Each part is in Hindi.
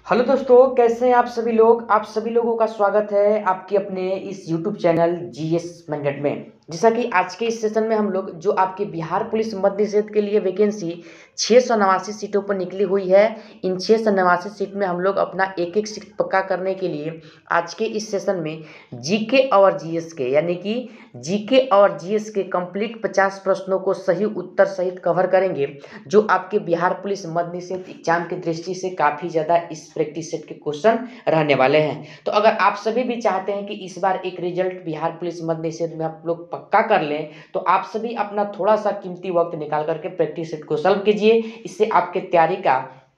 हेलो दोस्तों, कैसे हैं आप सभी लोगों का स्वागत है आपके अपने इस यूट्यूब चैनल जीएस मिनट में। जैसा कि आज के इस सेशन में हम लोग जो आपके बिहार पुलिस मध्य निषेध के लिए वैकेंसी 689 सीटों पर निकली हुई है, इन 689 सीट में हम लोग अपना एक एक सीट पक्का करने के लिए आज के इस सेशन में जीके और जीएस के यानी कि जीके और जीएस के कंप्लीट 50 प्रश्नों को सही उत्तर सहित कवर करेंगे, जो आपके बिहार पुलिस मध्य निषेध एग्जाम की दृष्टि से काफ़ी ज़्यादा इस प्रैक्टिस सेट के क्वेश्चन रहने वाले हैं। तो अगर आप सभी भी चाहते हैं कि इस बार एक रिजल्ट बिहार पुलिस मध्य निषेध में आप लोग पक्का कर लें, तो आप सभी अपना थोड़ा सा कीमती वक्त निकाल करके प्रैक्टिस सेट को सॉल्व कीजिए। इससे आपके तैयारी का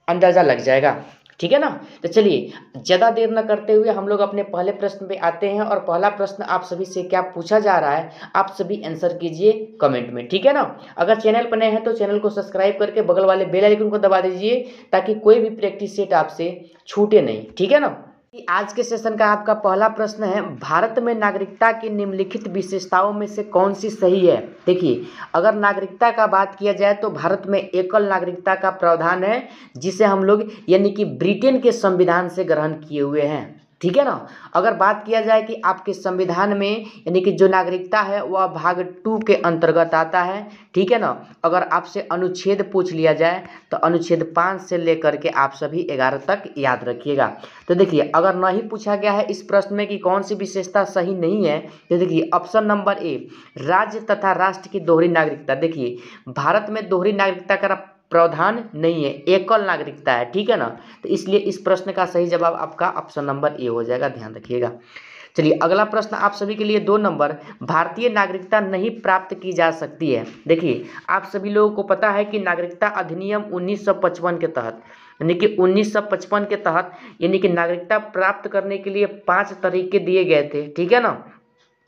अंदाजा लग जाएगा, ठीक है ना। तो चलिए ज़्यादा देर न करते हुए हम लोग अपने पहले प्रश्न पे आते हैं, और पहला प्रश्न आप सभी से क्या पूछा जा रहा है आप सभी आंसर कीजिए कमेंट में, ठीक है ना। अगर चैनल पर नए हैं तो चैनल को सब्सक्राइब करके बगल वाले बेल आइकन को दबा दीजिए, ताकि कोई भी प्रैक्टिस सेट आपसे छूटे नहीं, ठीक है ना। आज के सेशन का आपका पहला प्रश्न है, भारत में नागरिकता की निम्नलिखित विशेषताओं में से कौन सी सही है। देखिए, अगर नागरिकता का बात किया जाए तो भारत में एकल नागरिकता का प्रावधान है, जिसे हम लोग यानी कि ब्रिटेन के संविधान से ग्रहण किए हुए हैं, ठीक है ना। अगर बात किया जाए कि आपके संविधान में यानी कि जो नागरिकता है वह भाग 2 के अंतर्गत आता है, ठीक है ना। अगर आपसे अनुच्छेद पूछ लिया जाए तो अनुच्छेद 5 से लेकर के आप सभी 11 तक याद रखिएगा। तो देखिए, अगर नहीं पूछा गया है इस प्रश्न में कि कौन सी विशेषता सही नहीं है, तो देखिए ऑप्शन नंबर ए, राज्य तथा राष्ट्र की दोहरी नागरिकता। देखिए, भारत में दोहरी नागरिकता का प्रावधान नहीं है, एकल नागरिकता है, ठीक है ना। तो इसलिए इस प्रश्न का सही जवाब आपका ऑप्शन नंबर ए हो जाएगा, ध्यान रखिएगा। चलिए अगला प्रश्न आप सभी के लिए 2 नंबर, भारतीय नागरिकता नहीं प्राप्त की जा सकती है। देखिए, आप सभी लोगों को पता है कि नागरिकता अधिनियम 1955 के तहत यानी कि 1955 के तहत यानी कि नागरिकता प्राप्त करने के लिए 5 तरीके दिए गए थे, ठीक है ना,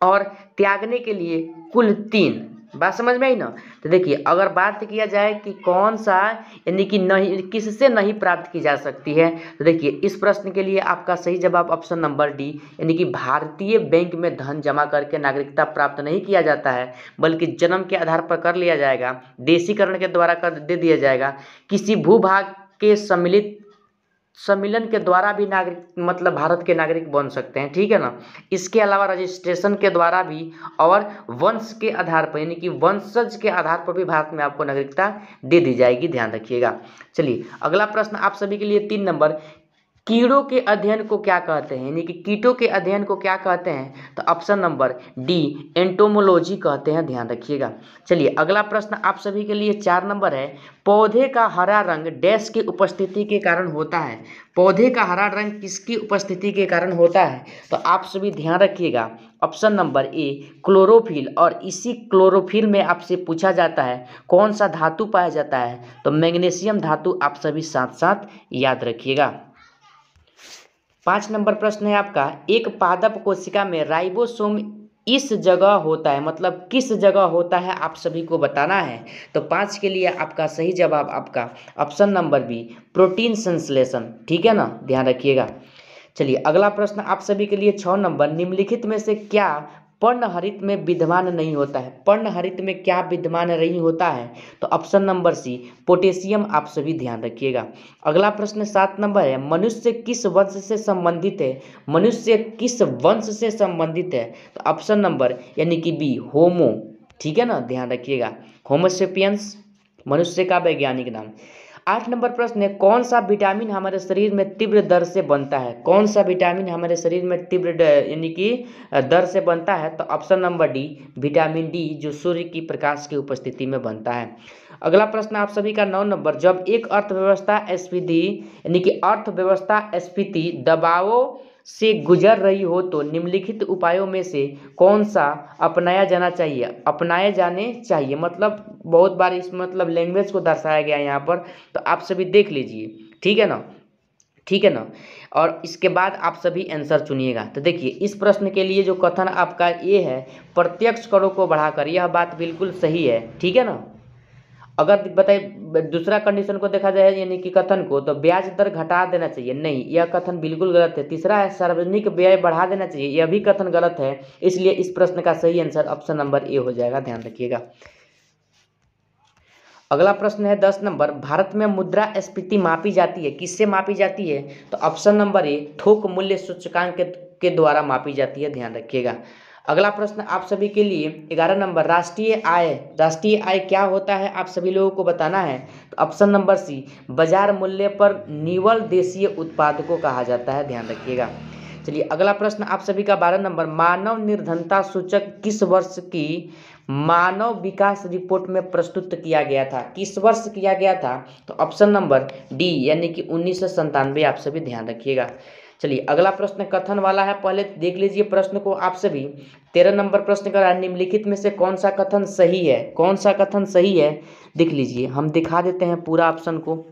और त्यागने के लिए कुल 3। बात समझ में आई ना। तो देखिए, अगर बात किया जाए कि कौन सा यानी कि नहीं किससे नहीं प्राप्त की जा सकती है, तो देखिए इस प्रश्न के लिए आपका सही जवाब ऑप्शन नंबर डी, यानी कि भारतीय बैंक में धन जमा करके नागरिकता प्राप्त नहीं किया जाता है, बल्कि जन्म के आधार पर कर लिया जाएगा, देशीकरण के द्वारा कर दे दिया जाएगा, किसी भूभाग के सम्मिलन के द्वारा भी नागरिक मतलब भारत के नागरिक बन सकते हैं, ठीक है ना। इसके अलावा रजिस्ट्रेशन के द्वारा भी, और वंश के आधार पर यानी कि वंशज के आधार पर भी भारत में आपको नागरिकता दे दी जाएगी, ध्यान रखिएगा। चलिए अगला प्रश्न आप सभी के लिए 3 नंबर, कीड़ों के अध्ययन को क्या कहते हैं, यानी कि कीटों के अध्ययन को क्या कहते हैं, तो ऑप्शन नंबर डी, एंटोमोलॉजी कहते हैं, ध्यान रखिएगा। चलिए अगला प्रश्न आप सभी के लिए 4 नंबर है, पौधे का हरा रंग डैश की उपस्थिति के कारण होता है। पौधे का हरा रंग किसकी उपस्थिति के कारण होता है, तो आप सभी ध्यान रखिएगा, ऑप्शन नंबर ए, क्लोरोफिल। और इसी क्लोरोफिल में आपसे पूछा जाता है कौन सा धातु पाया जाता है, तो मैग्नीशियम धातु आप सभी साथ साथ याद रखिएगा। 5 नंबर प्रश्न है आपका, एक पादप कोशिका में राइबोसोम इस जगह होता है, मतलब किस जगह होता है आप सभी को बताना है। तो 5 के लिए आपका सही जवाब आपका ऑप्शन नंबर बी, प्रोटीन संश्लेषण, ठीक है ना, ध्यान रखिएगा। चलिए अगला प्रश्न आप सभी के लिए 6 नंबर, निम्नलिखित में से क्या पर्णहरित में विद्यमान नहीं होता है। पर्णहरित में क्या विद्यमान नहीं होता है, तो ऑप्शन नंबर सी, पोटेशियम, आप सभी ध्यान रखिएगा। अगला प्रश्न 7 नंबर है, मनुष्य किस वंश से संबंधित है। मनुष्य किस वंश से संबंधित है, तो ऑप्शन नंबर यानी कि बी, होमो, ठीक है ना, ध्यान रखिएगा, होमोसेपियंस मनुष्य का वैज्ञानिक नाम। 8 नंबर प्रश्न है, कौन सा विटामिन हमारे शरीर में तीव्र दर से बनता है। कौन सा विटामिन हमारे शरीर में तीव्र यानी कि दर से बनता है, तो option number D, vitamin D, जो सूर्य की प्रकाश की उपस्थिति में बनता है। अगला प्रश्न आप सभी का 9 नंबर, जब एक अर्थव्यवस्था स्फीति यानी कि अर्थव्यवस्था स्फीति दबावों से गुजर रही हो तो निम्नलिखित उपायों में से कौन सा अपनाया जाने चाहिए, मतलब बहुत बार इस मतलब लैंग्वेज को दर्शाया गया है यहाँ पर, तो आप सभी देख लीजिए, ठीक है ना, ठीक है ना। और इसके बाद आप सभी आंसर चुनिएगा। तो देखिए इस प्रश्न के लिए जो कथन आपका ये है, प्रत्यक्ष करों को बढ़ाकर, यह बात बिल्कुल सही है, ठीक है ना। अगर बताइए दूसरा कंडीशन को देखा जाए यानी कि कथन को, तो ब्याज दर घटा देना चाहिए, नहीं, यह कथन बिल्कुल गलत है। तीसरा है सार्वजनिक व्यय बढ़ा देना चाहिए, यह भी कथन गलत है। इसलिए इस प्रश्न का सही आंसर ऑप्शन नंबर ए हो जाएगा, ध्यान रखिएगा। अगला प्रश्न है 10 नंबर, भारत में मुद्रास्फीति मापी जाती है, किससे मापी जाती है? तो ऑप्शन नंबर ए, थोक मूल्य सूचकांक के द्वारा मापी जाती है, ध्यान रखिएगा। अगला प्रश्न आप सभी के लिए 11 नंबर, राष्ट्रीय आय क्या होता है आप सभी लोगों को बताना है। तो ऑप्शन नंबर सी, बाजार मूल्य पर निवल देशीय उत्पाद को कहा जाता है, ध्यान रखिएगा। चलिए अगला प्रश्न आप सभी का 12 नंबर, मानव निर्धनता सूचक किस वर्ष की मानव विकास रिपोर्ट में प्रस्तुत किया गया था? किस वर्ष किया गया था? तो ऑप्शन नंबर डी यानी कि 1997, आप सभी ध्यान रखिएगा। चलिए अगला प्रश्न कथन वाला है, पहले देख लीजिए प्रश्न को आप सभी। 13 नंबर प्रश्न का निम्नलिखित में से कौन सा कथन सही है? कौन सा कथन सही है देख लीजिए, हम दिखा देते हैं पूरा ऑप्शन को,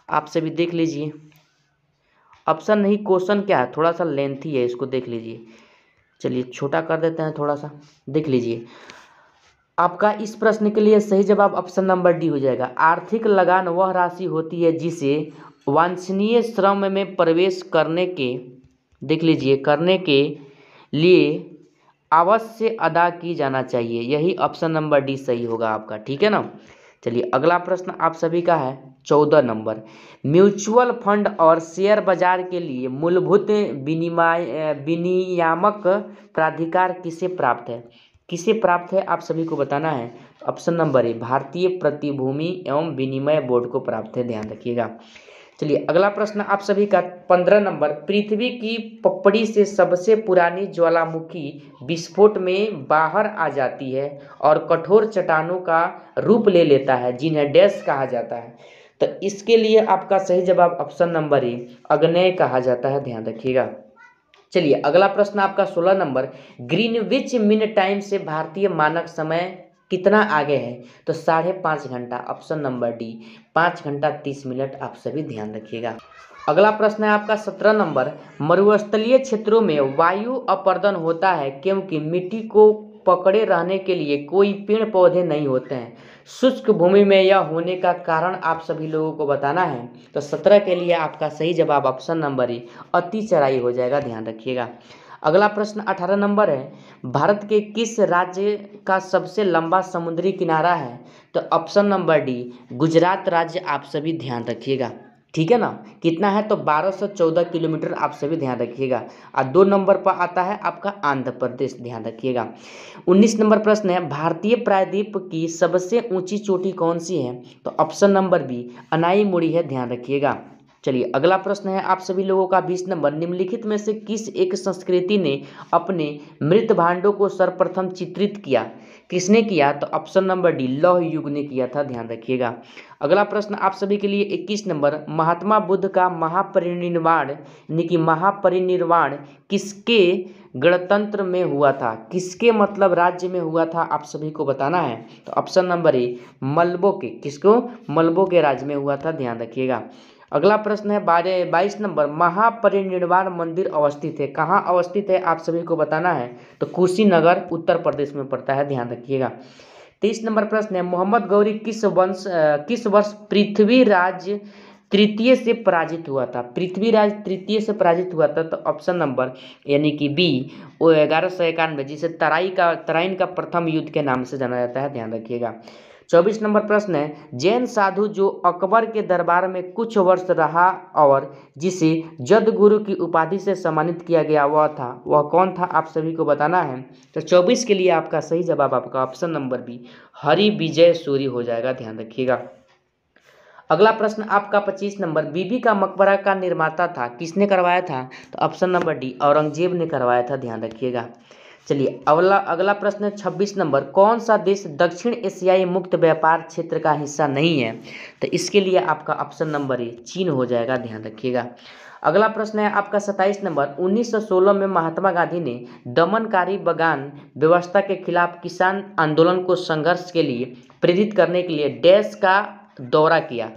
आप सभी देख लीजिए। ऑप्शन नहीं, क्वेश्चन क्या है, थोड़ा सा लेंथी है, इसको देख लीजिए। चलिए छोटा कर देते हैं थोड़ा सा, देख लीजिए। आपका इस प्रश्न के लिए सही जवाब ऑप्शन नंबर डी हो जाएगा। आर्थिक लगान वह राशि होती है जिसे वांछनीय श्रम में प्रवेश करने के, देख लीजिए, करने के लिए अवश्य अदा की जाना चाहिए। यही ऑप्शन नंबर डी सही होगा आपका, ठीक है ना। चलिए अगला प्रश्न आप सभी का है 14 नंबर, म्यूचुअल फंड और शेयर बाजार के लिए मूलभूत विनियामक प्राधिकार किसे प्राप्त है? किसे प्राप्त है आप सभी को बताना है। ऑप्शन नंबर ए, भारतीय प्रतिभूति एवं विनिमय बोर्ड को प्राप्त है, ध्यान रखिएगा। चलिए अगला प्रश्न आप सभी का 15 नंबर, पृथ्वी की पपड़ी से सबसे पुरानी ज्वालामुखी विस्फोट में बाहर आ जाती है और कठोर चट्टानों का रूप ले लेता है, जिन्हें डैश कहा जाता है। तो इसके लिए आपका सही जवाब ऑप्शन नंबर ए, अग्नेय कहा जाता है, ध्यान रखिएगा। चलिए अगला प्रश्न आपका 16 नंबर, ग्रीनविच मीन टाइम से भारतीय मानक समय कितना आगे है? तो 5.5 घंटा, ऑप्शन नंबर डी 5 घंटा 30 मिनट, आप सभी ध्यान रखिएगा। अगला प्रश्न है आपका 17 नंबर, मरुस्थलीय क्षेत्रों में वायु अपर्दन होता है क्योंकि मिट्टी को पकड़े रहने के लिए कोई पेड़ पौधे नहीं होते हैं। शुष्क भूमि में यह होने का कारण आप सभी लोगों को बताना है। तो 17 के लिए आपका सही जवाब ऑप्शन नंबर ए, अति चराई हो जाएगा, ध्यान रखिएगा। अगला प्रश्न 18 नंबर है, भारत के किस राज्य का सबसे लंबा समुद्री किनारा है? तो ऑप्शन नंबर डी, गुजरात राज्य, आप सभी ध्यान रखिएगा, ठीक है ना। कितना है? तो 1214 किलोमीटर, आप सभी ध्यान रखिएगा। और 2 नंबर पर आता है आपका आंध्र प्रदेश, ध्यान रखिएगा। 19 नंबर प्रश्न है, भारतीय प्रायद्वीप की सबसे ऊंची चोटी कौन सी है? तो ऑप्शन नंबर बी, अनाईमुड़ी है, ध्यान रखिएगा। चलिए अगला प्रश्न है आप सभी लोगों का 20 नंबर, निम्नलिखित में से किस एक संस्कृति ने अपने मृत भांडों को सर्वप्रथम चित्रित किया? किसने किया? तो ऑप्शन नंबर डी, लौह युग ने किया था, ध्यान रखिएगा। अगला प्रश्न आप सभी के लिए 21 नंबर, महात्मा बुद्ध का महापरिनिर्वाण किसके गणतंत्र में हुआ था? किसके मतलब राज्य में हुआ था, आप सभी को बताना है। तो ऑप्शन नंबर ए, मलबो के, किसको? मलबो के राज्य में हुआ था, ध्यान रखिएगा। अगला प्रश्न है 22 नंबर, महापरिनिर्वाण मंदिर अवस्थित है, कहाँ अवस्थित है आप सभी को बताना है। तो कुशीनगर उत्तर प्रदेश में पड़ता है, ध्यान रखिएगा। 23 नंबर प्रश्न है, मोहम्मद गौरी किस वर्ष पृथ्वीराज तृतीय से पराजित हुआ था? पृथ्वीराज तृतीय से पराजित हुआ था, तो ऑप्शन नंबर यानी कि बी, 1191, जिसे तराइन का प्रथम युद्ध के नाम से जाना जाता है, ध्यान रखिएगा। 24 नंबर प्रश्न है, जैन साधु जो अकबर के दरबार में कुछ वर्ष रहा और जिसे जद गुरु की उपाधि से सम्मानित किया गया, वह कौन था, आप सभी को बताना है। तो 24 के लिए आपका सही जवाब आपका ऑप्शन नंबर बी, हरि विजय सूरी हो जाएगा, ध्यान रखिएगा। अगला प्रश्न आपका 25 नंबर, बीबी का मकबरा का निर्माता था, किसने करवाया था? तो ऑप्शन नंबर डी, औरंगजेब ने करवाया था, ध्यान रखिएगा। चलिए अगला प्रश्न 26 नंबर, कौन सा देश दक्षिण एशियाई मुक्त व्यापार क्षेत्र का हिस्सा नहीं है? तो इसके लिए आपका ऑप्शन नंबर ए, चीन हो जाएगा, ध्यान रखिएगा। अगला प्रश्न है आपका 27 नंबर, 1916 में महात्मा गांधी ने दमनकारी बगान व्यवस्था के खिलाफ किसान आंदोलन को संघर्ष के लिए प्रेरित करने के लिए डैश का दौरा किया?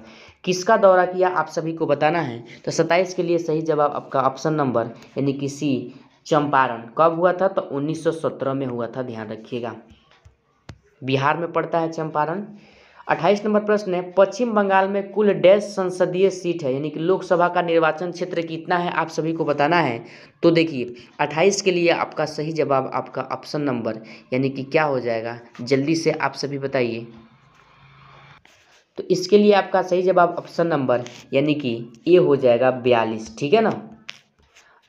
किसका दौरा किया, आप सभी को बताना है। तो 27 के लिए सही जवाब आपका ऑप्शन नंबर यानी कि सी, चंपारण। कब हुआ था? तो 1917 में हुआ था, ध्यान रखिएगा। बिहार में पड़ता है चंपारण। 28 नंबर प्रश्न है, पश्चिम बंगाल में कुल डैश संसदीय सीट है, यानी कि लोकसभा का निर्वाचन क्षेत्र कितना है, आप सभी को बताना है। तो देखिए 28 के लिए आपका सही जवाब आपका ऑप्शन नंबर यानी कि क्या हो जाएगा, जल्दी से आप सभी बताइए। तो इसके लिए आपका सही जवाब ऑप्शन नंबर यानी कि ए हो जाएगा 42। ठीक है ना।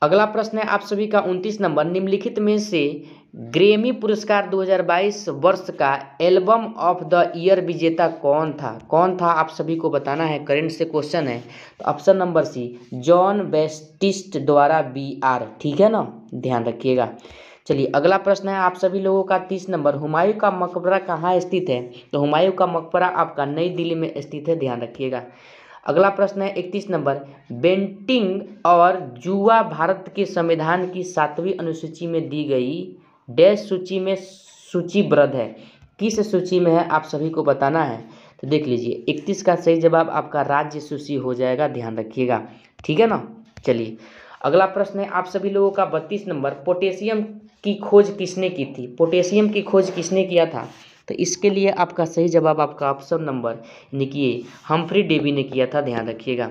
अगला प्रश्न है आप सभी का 29 नंबर, निम्नलिखित में से ग्रैमी पुरस्कार 2022 वर्ष का एल्बम ऑफ द ईयर विजेता कौन था? कौन था आप सभी को बताना है, करंट से क्वेश्चन है। तो ऑप्शन नंबर सी जॉन बेस्टिस्ट द्वारा BR। ठीक है ना, ध्यान रखिएगा। चलिए अगला प्रश्न है आप सभी लोगों का 30 नंबर, हुमायूं का मकबरा कहाँ स्थित है? तो हुमायूं का मकबरा आपका नई दिल्ली में स्थित है, ध्यान रखिएगा। अगला प्रश्न है 31 नंबर, बेंटिंग और जुआ भारत के संविधान की 7वीं अनुसूची में दी गई डैश सूची में सूचीबद्ध है? किस सूची में है आप सभी को बताना है। तो देख लीजिए 31 का सही जवाब आपका राज्य सूची हो जाएगा, ध्यान रखिएगा। ठीक है ना। चलिए अगला प्रश्न है आप सभी लोगों का 32 नंबर, पोटेशियम की खोज किसने की थी? पोटेशियम की खोज किसने किया था? तो इसके लिए आपका सही जवाब आपका ऑप्शन नंबर यानी कि हम्फ्री डेवी ने किया था, ध्यान रखिएगा।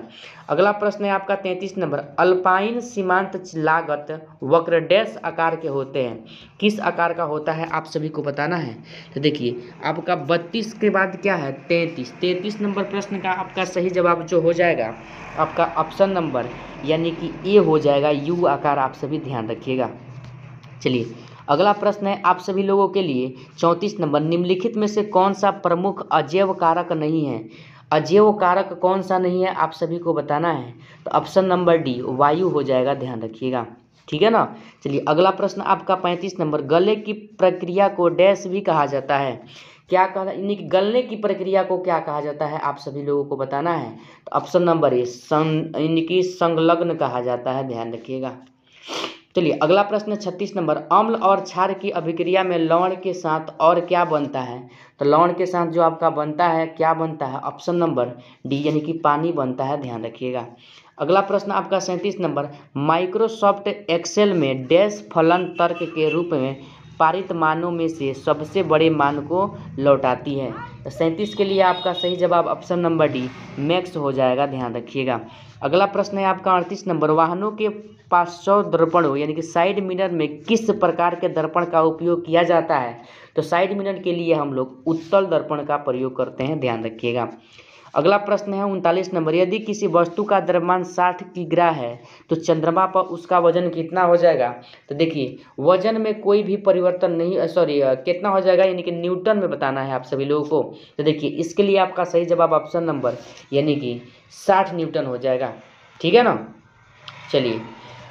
अगला प्रश्न है आपका 33 नंबर, अल्पाइन सीमांत लागत वक्र डैश आकार के होते हैं? किस आकार का होता है आप सभी को बताना है। तो देखिए आपका 32 के बाद क्या है 33 नंबर प्रश्न का आपका सही जवाब जो हो जाएगा आपका ऑप्शन नंबर यानी कि ए हो जाएगा, यू आकार, आप सभी ध्यान रखिएगा। चलिए अगला प्रश्न है आप सभी लोगों के लिए 34 नंबर, निम्नलिखित में से कौन सा प्रमुख अजैव कारक नहीं है? अजैव कारक कौन सा नहीं है आप सभी को बताना है। तो ऑप्शन नंबर डी वायु हो जाएगा, ध्यान रखिएगा। ठीक है ना। चलिए अगला प्रश्न आपका 35 नंबर, गले की प्रक्रिया को डैश भी कहा जाता है? क्या कहा, यानी कि गलने की प्रक्रिया को क्या कहा जाता है आप सभी लोगों को बताना है। तो ऑप्शन नंबर ए यानी कि संलग्न कहा जाता है, ध्यान रखिएगा। चलिए अगला प्रश्न 36 नंबर, अम्ल और क्षार की अभिक्रिया में लवण के साथ और क्या बनता है? तो लवण के साथ जो आपका बनता है क्या बनता है? ऑप्शन नंबर डी यानी कि पानी बनता है, ध्यान रखिएगा। अगला प्रश्न आपका 37 नंबर, माइक्रोसॉफ्ट एक्सेल में डैश फलन तर्क के रूप में पारित मानों में से सबसे बड़े मान को लौटाती है? तो 37 के लिए आपका सही जवाब ऑप्शन नंबर डी मैक्स हो जाएगा, ध्यान रखिएगा। अगला प्रश्न है आपका 38 नंबर, वाहनों के पार्श्व दर्पणों यानी कि साइड मिरर में किस प्रकार के दर्पण का उपयोग किया जाता है? तो साइड मिरर के लिए हम लोग उत्तल दर्पण का प्रयोग करते हैं, ध्यान रखिएगा। अगला प्रश्न है 39 नंबर, यदि किसी वस्तु का द्रव्यमान 60 किग्रा है तो चंद्रमा पर उसका वजन कितना हो जाएगा? तो देखिए वजन में कोई भी परिवर्तन नहीं, सॉरी कितना हो जाएगा यानी कि न्यूटन में बताना है आप सभी लोगों को। तो देखिए इसके लिए आपका सही जवाब ऑप्शन नंबर यानी कि 60 न्यूटन हो जाएगा। ठीक है ना। चलिए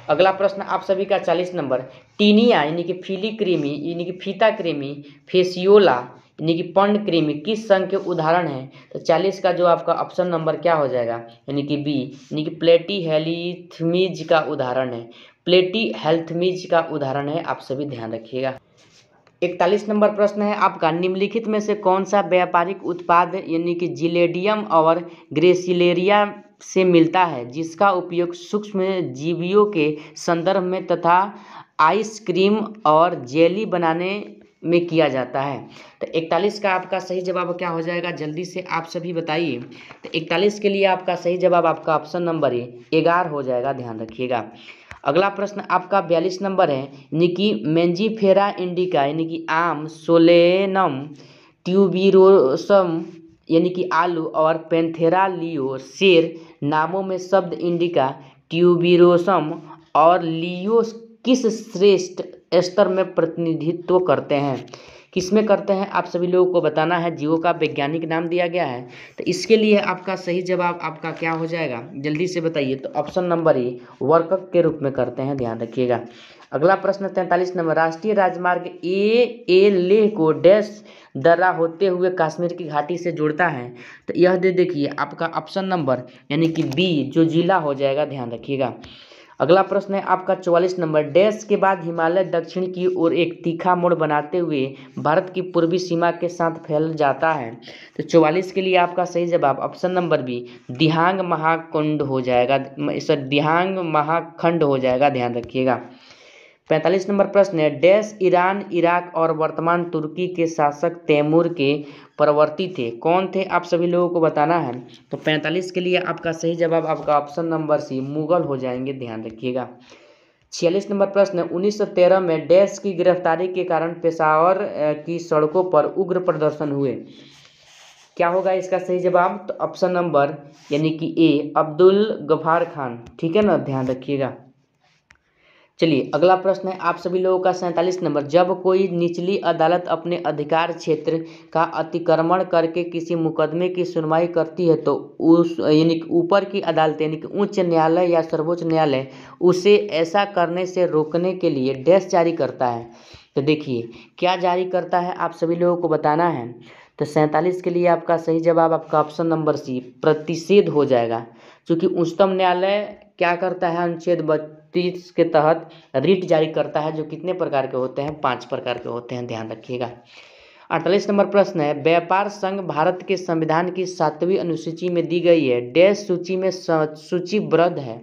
अगला प्रश्न आप सभी का 40 नंबर, टीनिया यानी कि फिलीक्रीमी यानी कि फीता कृमि, फेसियोला यानी कि पर्णकृमि किस संघ के उदाहरण हैं? तो 40 का जो आपका ऑप्शन नंबर क्या हो जाएगा यानी कि बी यानी कि प्लेटीहेल्मिंथीज का उदाहरण है। प्लेटीहेल्मिंथीज का उदाहरण है, आप सभी ध्यान रखिएगा। 41 नंबर प्रश्न है आपका, निम्नलिखित में से कौन सा व्यापारिक उत्पाद यानी कि जिलेडियम और ग्रेसिलेरिया से मिलता है जिसका उपयोग सूक्ष्म जीवियों के संदर्भ में तथा आइसक्रीम और जेली बनाने में किया जाता है? तो 41 का आपका सही जवाब क्या हो जाएगा, जल्दी से आप सभी बताइए। तो 41 के लिए आपका सही जवाब आपका ऑप्शन नंबर ए 11 हो जाएगा, ध्यान रखिएगा। अगला प्रश्न आपका 42 नंबर है, यानी कि मेंजीफेरा इंडिका यानी कि आम, सोलेनम ट्यूबिरोसम यानी कि आलू और पैंथेरा लियो शेर नामों में शब्द इंडिका, ट्यूबिरोसम और लियो किस श्रेष्ठ स्तर में प्रतिनिधित्व करते हैं? किस में करते हैं आप सभी लोगों को बताना है। जीवों का वैज्ञानिक नाम दिया गया है, तो इसके लिए आपका सही जवाब आपका क्या हो जाएगा जल्दी से बताइए। तो ऑप्शन नंबर ए वर्कक के रूप में करते हैं, ध्यान रखिएगा। अगला प्रश्न 43 नंबर, राष्ट्रीय राजमार्ग ए लेह को डैश दर्रा होते हुए कश्मीर की घाटी से जोड़ता है? तो यह देखिए आपका ऑप्शन नंबर यानी कि बी जो जिला हो जाएगा, ध्यान रखिएगा। अगला प्रश्न है आपका 44 नंबर, डैश के बाद हिमालय दक्षिण की ओर एक तीखा मोड़ बनाते हुए भारत की पूर्वी सीमा के साथ फैल जाता है? तो 44 के लिए आपका सही जवाब ऑप्शन नंबर बी दिहांग महाकुंड हो जाएगा, दिहांग महाखंड हो जाएगा, ध्यान रखिएगा। 45 नंबर प्रश्न है, डैश ईरान, इराक और वर्तमान तुर्की के शासक तैमूर के परवर्ती थे? कौन थे आप सभी लोगों को बताना है। तो 45 के लिए आपका सही जवाब आपका ऑप्शन नंबर सी मुगल हो जाएंगे, ध्यान रखिएगा। 46 नंबर प्रश्न, 1913 में डैश की गिरफ्तारी के कारण पेशावर की सड़कों पर उग्र प्रदर्शन हुए? क्या होगा इसका सही जवाब? तो ऑप्शन नंबर यानी कि ए, अब्दुल गफार खान। ठीक है ना, ध्यान रखिएगा। चलिए अगला प्रश्न है आप सभी लोगों का 47 नंबर। जब कोई निचली अदालत अपने अधिकार क्षेत्र का अतिक्रमण करके किसी मुकदमे की सुनवाई करती है तो उस यानी कि ऊपर की अदालत यानी कि उच्च न्यायालय या सर्वोच्च न्यायालय उसे ऐसा करने से रोकने के लिए डैश जारी करता है। तो देखिए क्या जारी करता है आप सभी लोगों को बताना है। तो 47 के लिए आपका सही जवाब आपका ऑप्शन नंबर सी, प्रतिषेध हो जाएगा। क्योंकि उच्चतम न्यायालय क्या करता है, अनुच्छेद 32 के तहत रिट जारी करता है, जो कितने प्रकार के होते हैं? 5 प्रकार के होते हैं, ध्यान रखिएगा। 48 नंबर प्रश्न है व्यापार संघ भारत के संविधान की 7वीं अनुसूची में दी गई है, डैश सूची में सूचीबद्ध है।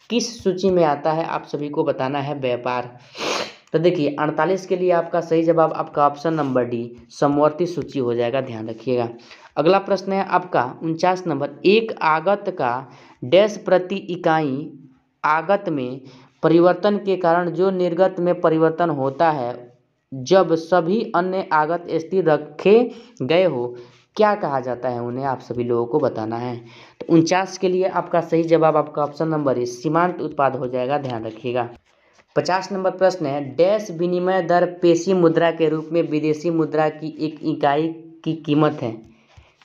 किस सूची में आता है आप सभी को बताना है व्यापार। तो देखिए 48 के लिए आपका सही जवाब आपका ऑप्शन नंबर डी, समवर्ती सूची हो जाएगा, ध्यान रखिएगा। अगला प्रश्न है आपका 49 नंबर। एक आगत का डैश प्रति इकाई आगत में परिवर्तन के कारण जो निर्गत में परिवर्तन होता है जब सभी अन्य आगत स्थिर रखे गए हो, क्या कहा जाता है उन्हें? आप सभी लोगों को बताना है। तो 49 के लिए आपका सही जवाब आपका ऑप्शन नंबर ए, सीमांत उत्पाद हो जाएगा, ध्यान रखिएगा। 50 नंबर प्रश्न है डैश विनिमय दर पेशी मुद्रा के रूप में विदेशी मुद्रा की एक इकाई की कीमत है।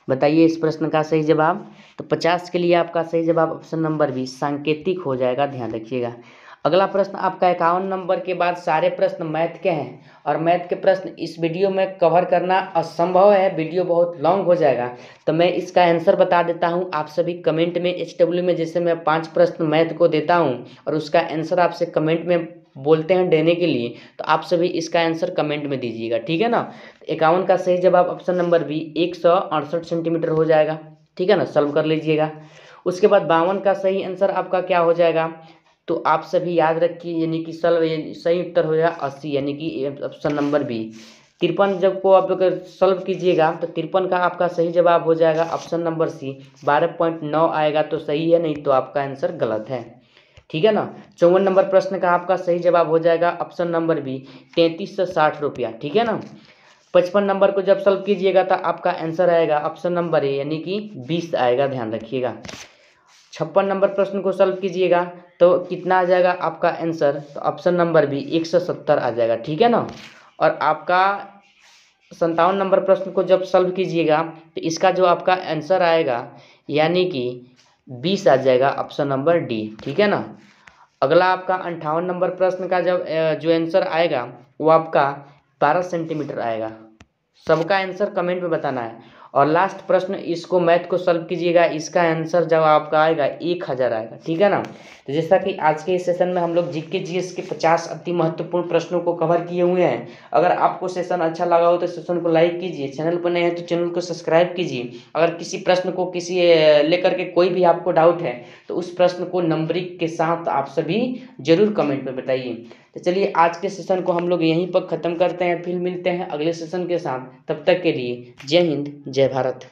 बताइए इस प्रश्न का सही जवाब। तो 50 के लिए आपका सही जवाब ऑप्शन नंबर बी, सांकेतिक हो जाएगा, ध्यान रखिएगा। अगला प्रश्न आपका 51 नंबर के बाद सारे प्रश्न मैथ के हैं और मैथ के प्रश्न इस वीडियो में कवर करना असंभव है, वीडियो बहुत लॉन्ग हो जाएगा। तो मैं इसका आंसर बता देता हूं, आप सभी कमेंट में HW में जैसे मैं 5 प्रश्न मैथ को देता हूं और उसका आंसर आपसे कमेंट में बोलते हैं देने के लिए, तो आप सभी इसका आंसर कमेंट में दीजिएगा, ठीक है ना। 51 का सही जवाब ऑप्शन नंबर बी, 168 सेंटीमीटर हो जाएगा, ठीक है ना, सॉल्व कर लीजिएगा। उसके बाद 52 का सही आंसर आपका क्या हो जाएगा? तो आप सभी याद रखिए यानी कि सही उत्तर हो जाएगा 80 यानी कि ऑप्शन नंबर बी। 53 जब को आप अगर सॉल्व कीजिएगा तो 53 का आपका सही जवाब हो जाएगा ऑप्शन नंबर सी, 12.9 आएगा तो सही है, नहीं तो आपका आंसर गलत है, ठीक है ना। 54 नंबर प्रश्न का आपका सही जवाब हो जाएगा ऑप्शन नंबर बी, 3360 रुपया, ठीक है ना। 55 नंबर को जब सॉल्व कीजिएगा तो आपका आंसर आएगा ऑप्शन नंबर ए यानी कि 20 आएगा, ध्यान रखिएगा। 56 नंबर प्रश्न को सॉल्व कीजिएगा तो कितना आ जाएगा आपका आंसर? तो ऑप्शन नंबर बी 170 आ जाएगा, ठीक है ना। और आपका 57 नंबर प्रश्न को जब सॉल्व कीजिएगा तो इसका जो आपका आंसर आएगा यानी कि 20 आ जाएगा, ऑप्शन नंबर डी, ठीक है ना। अगला आपका 58 नंबर प्रश्न का जब जो आंसर आएगा वो आपका 12 सेंटीमीटर आएगा। सबका आंसर कमेंट में बताना है। और लास्ट प्रश्न इसको मैथ को सॉल्व कीजिएगा, इसका आंसर जब आपका आएगा 1000 आएगा, ठीक है ना। तो जैसा कि आज के इस सेशन में हम लोग जीके जीएस के 50 अति महत्वपूर्ण प्रश्नों को कवर किए हुए हैं। अगर आपको सेशन अच्छा लगा हो तो सेशन को लाइक कीजिए, चैनल पर नए हैं तो चैनल को सब्सक्राइब कीजिए। अगर किसी प्रश्न को किसी लेकर के कोई भी आपको डाउट है तो उस प्रश्न को नंबरिंग के साथ आप सभी जरूर कमेंट में बताइए। तो चलिए आज के सेशन को हम लोग यहीं पर ख़त्म करते हैं, फिर मिलते हैं अगले सेशन के साथ। तब तक के लिए जय हिंद, जय भारत।